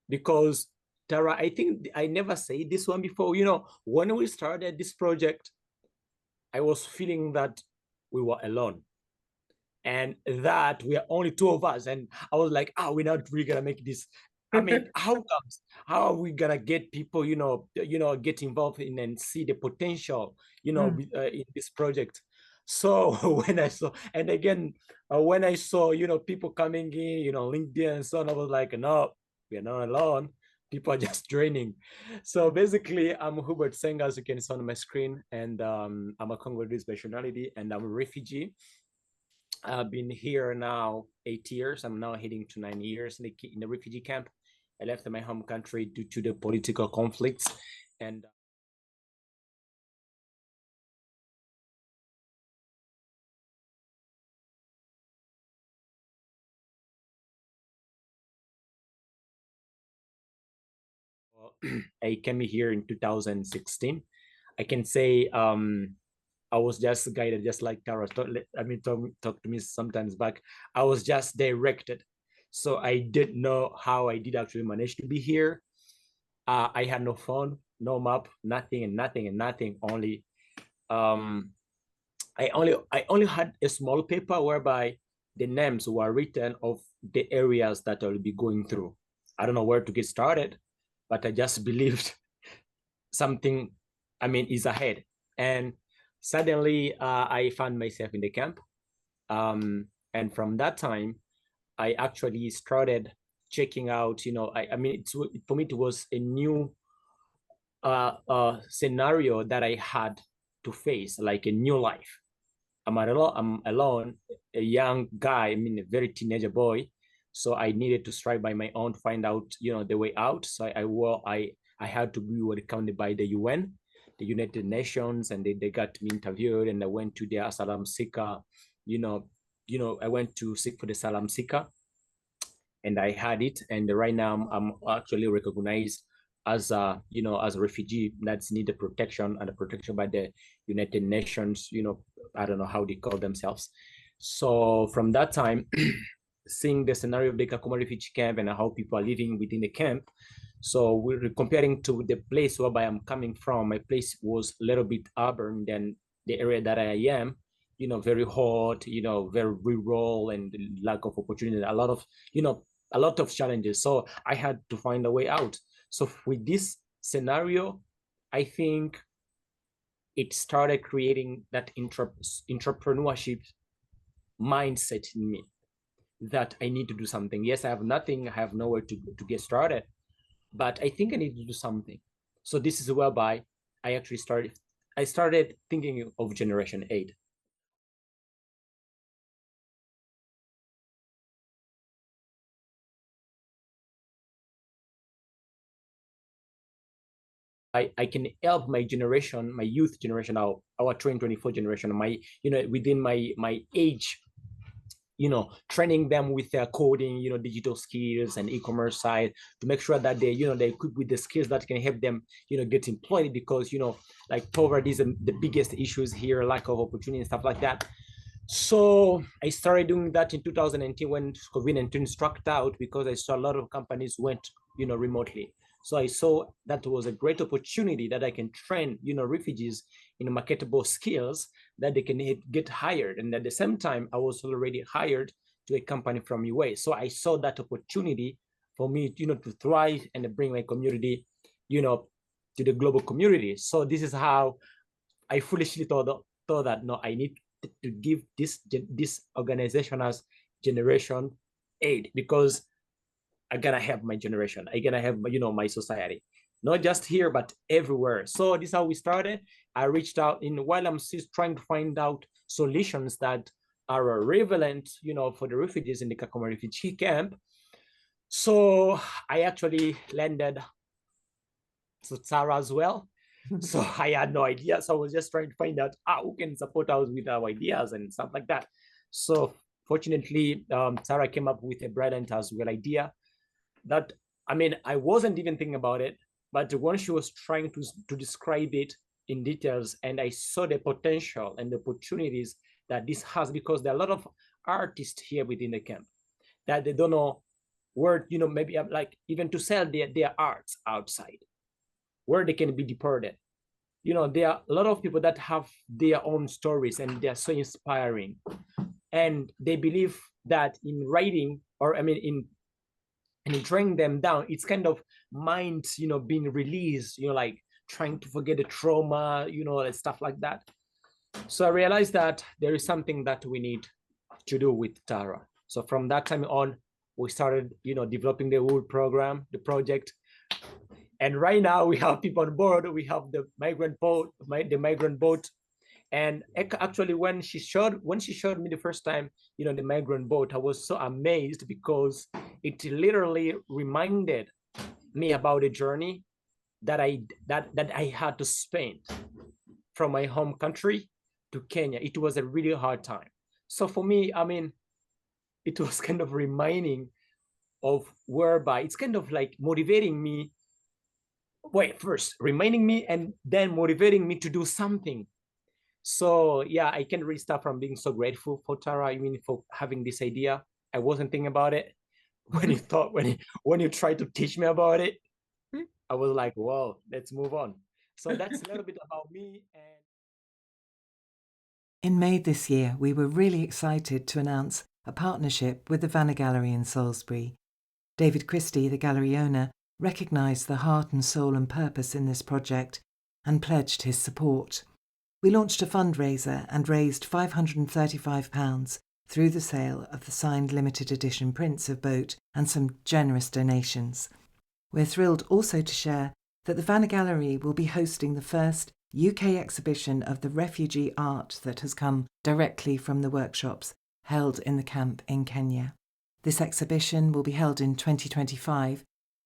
because Tara, I think I never said this one before. You know, when we started this project, I was feeling that we were alone and that we are only two of us. And I was like, oh, we're not really gonna make this. I mean, how are we gonna get people, get involved in and see the potential, in this project? So when I saw, and again, when I saw, people coming in, LinkedIn and so on, I was like, no, we are not alone. People are just joining. So basically, I'm Hubert Senga, as you can see on my screen, and I'm a Congolese nationality, and I'm a refugee. I've been here now 8 years. I'm now heading to 9 years in the refugee camp. I left my home country due to the political conflicts, and I came here in 2016. I can say I was just guided, just like Tara. Talk to me sometimes back. I was just directed, so I didn't know how I did actually manage to be here. I had no phone, no map, nothing and nothing and nothing. Only um, I only had a small paper whereby the names were written of the areas that I'll be going through. I don't know where to get started, but I just believed something, is ahead. And suddenly I found myself in the camp. And from that time, I actually started checking out, for me, it was a new scenario that I had to face, like a new life. I'm alone, a young guy, a very teenager boy. So I needed to strive by my own, find out, the way out. So I had to be welcomed by the UN, the United Nations, and they got me interviewed, and I went to the asylum seeker, you know, I went to seek for the asylum seeker, and I had it. And right now I'm actually recognized as as a refugee that's needed protection, and a protection by the United Nations. I don't know how they call themselves. So from that time, seeing the scenario of the Kakuma Refugee Camp and how people are living within the camp. So we're comparing to the place whereby I'm coming from. My place was a little bit urban than the area that I am. Very hot. Very rural and lack of opportunity. A lot of challenges. So I had to find a way out. So with this scenario, I think it started creating that entrepreneurship mindset in me that I need to do something. Yes, I have nothing, I have nowhere to get started, but I think I need to do something. So this is whereby I started thinking of Generation 8. I can help my generation, my youth generation, our 2024 generation, within my age, training them with their coding, digital skills and e-commerce side, to make sure that they're equipped with the skills that can help them, get employed, because, like poverty is the biggest issues here, lack of opportunity and stuff like that. So I started doing that in 2010 when COVID-19 struck out, because I saw a lot of companies went, remotely. So I saw that was a great opportunity that I can train, refugees in marketable skills that they can get hired. And at the same time, I was already hired to a company from UA. So I saw that opportunity for me, to thrive and bring my community, to the global community. So this is how I foolishly thought that no, I need to give this organization as Generation 8, because I gotta have my generation. I gotta have my society, not just here but everywhere. So this is how we started. I reached out in while I'm still trying to find out solutions that are relevant, for the refugees in the Kakuma Refugee Camp. So I actually landed to Tara as well. So I had no idea. So I was just trying to find out who can support us with our ideas and stuff like that. So fortunately, Tara came up with a brilliant as well idea that, I wasn't even thinking about it, but when she was trying to describe it in details, and I saw the potential and the opportunities that this has, because there are a lot of artists here within the camp that they don't know where, maybe like even to sell their arts outside, where they can be deported. There are a lot of people that have their own stories and they're so inspiring. And they believe that in writing, or I mean, in drawing them down, it's kind of mind, being released, like trying to forget the trauma, and stuff like that. So I realized that there is something that we need to do with Tara. So from that time on, we started, developing the whole program, the project. And right now we have people on board. We have the migrant boat, the migrant boat. And actually, when she showed me the first time, the migrant boat, I was so amazed because it literally reminded me about a journey that I had to spend from my home country to Kenya. It was a really hard time. So for me, I mean, it was kind of reminding of whereby it's kind of like motivating me. Wait, first reminding me and then motivating me to do something. So yeah, I can really start from being so grateful for Tara. I mean, for having this idea. I wasn't thinking about it when you tried to teach me about it. I was like, whoa, let's move on. So that's a little bit about me. And in May this year, we were really excited to announce a partnership with the Vanna Gallery in Salisbury. David Christie, the gallery owner, recognised the heart and soul and purpose in this project and pledged his support. We launched a fundraiser and raised £535 through the sale of the signed limited edition prints of Boat and some generous donations. We're thrilled also to share that the Vanna Gallery will be hosting the first UK exhibition of the refugee art that has come directly from the workshops held in the camp in Kenya. This exhibition will be held in 2025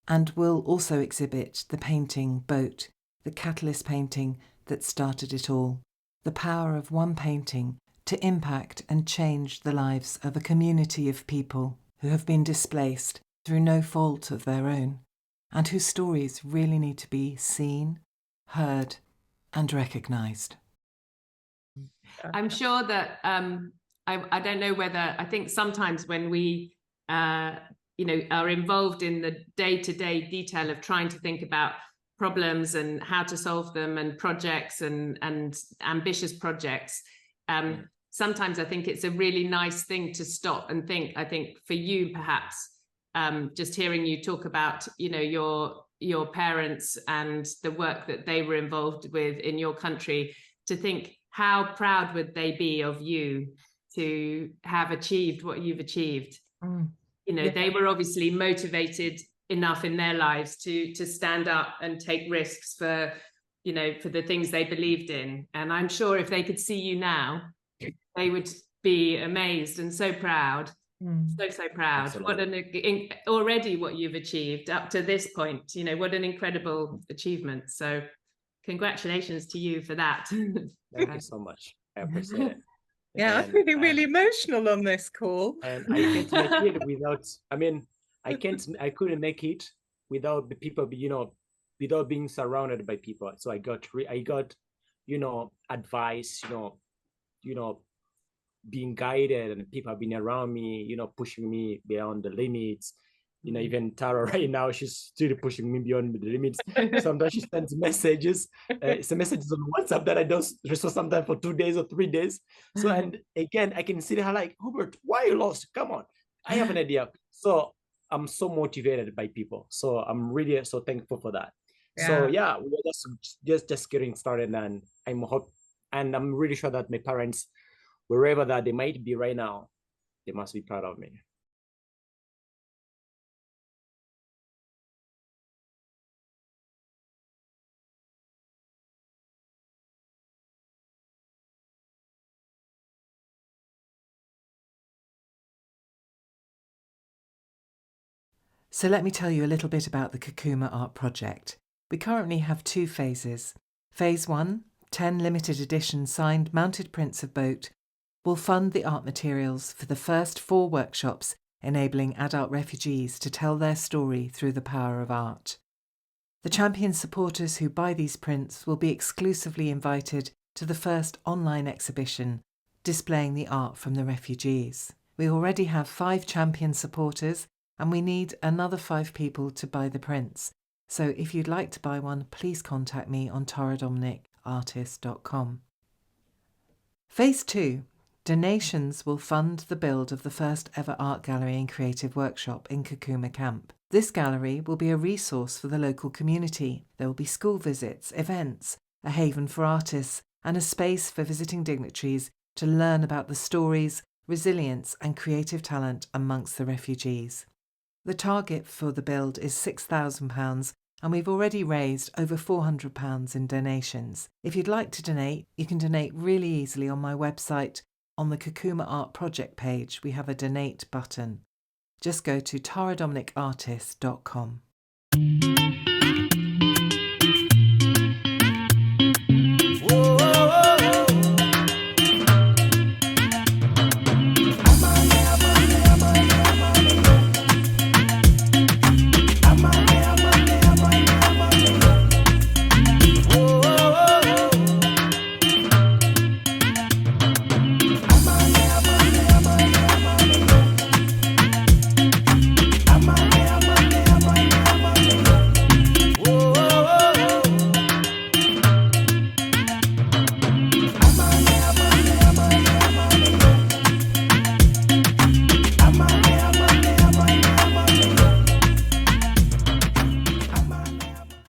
and will also exhibit the painting Boat, the catalyst painting that started it all, the power of one painting to impact and change the lives of a community of people who have been displaced through no fault of their own, and whose stories really need to be seen, heard, and recognised. I'm sure that I don't know whether, I think sometimes when we are involved in the day-to-day detail of trying to think about problems and how to solve them and projects and ambitious projects, sometimes I think it's a really nice thing to stop and think. I think for you, perhaps, just hearing you talk about, your parents and the work that they were involved with in your country, to think how proud would they be of you to have achieved what you've achieved. They were obviously motivated enough in their lives to stand up and take risks for the things they believed in. And I'm sure if they could see you now, they would be amazed and so proud. So proud. Absolutely. Already what you've achieved up to this point, what an incredible achievement. So congratulations to you for that. Thank you so much. I appreciate it. Yeah, I'm feeling really emotional on this call. And I can't make it without, I couldn't make it without the people, without being surrounded by people. So I got, advice, being guided, and people have been around me, pushing me beyond the limits. Even Tara right now, she's still pushing me beyond the limits. Sometimes she sends messages. It's a messages on WhatsApp that I don't receive sometimes for 2 days or 3 days. So, and again, I can see her like, Hubert, why are you lost? Come on, I have an idea. So I'm so motivated by people. So I'm really so thankful for that. Yeah. So yeah, we were just getting started, and I'm really sure that my parents, wherever that they might be right now, they must be proud of me. So let me tell you a little bit about the Kakuma Art Project. We currently have 2 phases. Phase 1, 10 limited edition signed mounted prints of Boat, will fund the art materials for the first 4 workshops enabling adult refugees to tell their story through the power of art. The champion supporters who buy these prints will be exclusively invited to the first online exhibition displaying the art from the refugees. We already have 5 champion supporters and we need another 5 people to buy the prints. So if you'd like to buy one, please contact me on taradominickartist.com. Phase 2. Donations will fund the build of the first ever art gallery and creative workshop in Kakuma Camp. This gallery will be a resource for the local community. There will be school visits, events, a haven for artists, and a space for visiting dignitaries to learn about the stories, resilience and creative talent amongst the refugees. The target for the build is £6,000 and we've already raised over £400 in donations. If you'd like to donate, you can donate really easily on my website. On the Kakuma Art Project page, we have a donate button. Just go to taradominickartist.com.